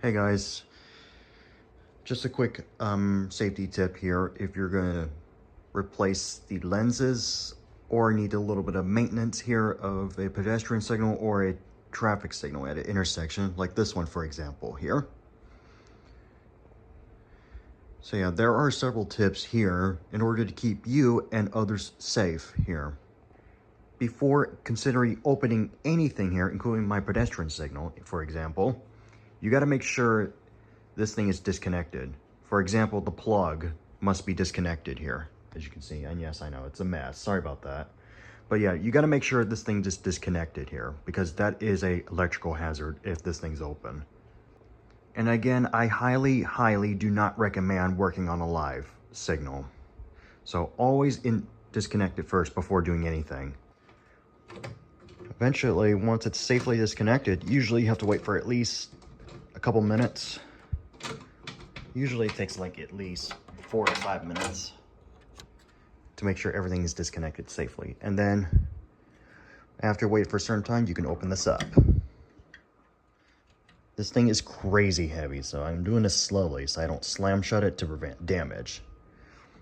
Hey guys, just a quick safety tip here. If you're going to replace the lenses or need a little bit of maintenance here of a pedestrian signal or a traffic signal at an intersection, like this one for example here. So yeah, there are several tips here in order to keep you and others safe here. Before considering opening anything here, including my pedestrian signal, for example, you got to make sure this thing is disconnected. For example, the plug must be disconnected here, as you can see. And yes, I know it's a mess. Sorry about that. But yeah, you got to make sure this thing just disconnected here, because that is a electrical hazard if this thing's open. And again, I highly do not recommend working on a live signal. So always disconnect it first before doing anything. Eventually, once it's safely disconnected, usually you have to wait for at least a couple minutes. Usually it takes like at least 4 to 5 minutes to make sure everything is disconnected safely. And then after wait for a certain time, you can open this up. This thing is crazy heavy, so I'm doing this slowly so I don't slam shut it to prevent damage.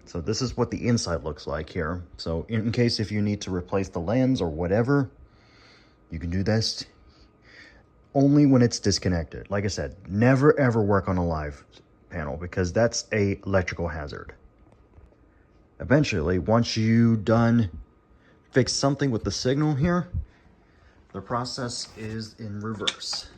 So this is what the inside looks like here. So in case if you need to replace the lens or whatever, you can do this only when it's disconnected. Like I said, never ever work on a live panel because that's a electrical hazard. Eventually, once you done fix something with the signal here, the process is in reverse.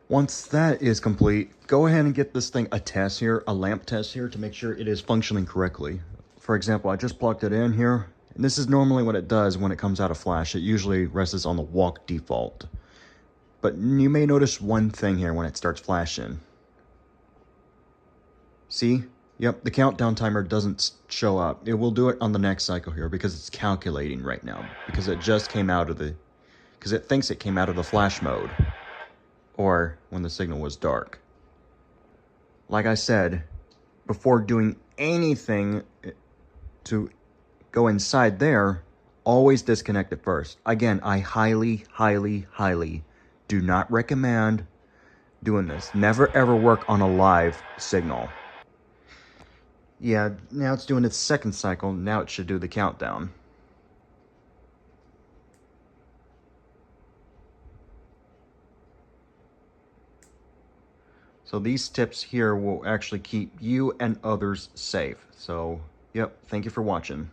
Once that is complete, go ahead and get this thing a test here, a lamp test here, to make sure it is functioning correctly. For example, I just plugged it in here, and this is normally what it does when it comes out of flash. It usually rests on the walk default. But you may notice one thing here when it starts flashing. See? Yep, the countdown timer doesn't show up. It will do it on the next cycle here because it's calculating right now. Because it just came out of because it thinks it came out of the flash mode. Or when the signal was dark. Like I said, before doing anything to go inside there, always disconnect it first. Again, I highly do not recommend doing this. Never ever work on a live signal. Yeah, now it's doing its second cycle. Now it should do the countdown. So these tips here will actually keep you and others safe. So, yep, thank you for watching.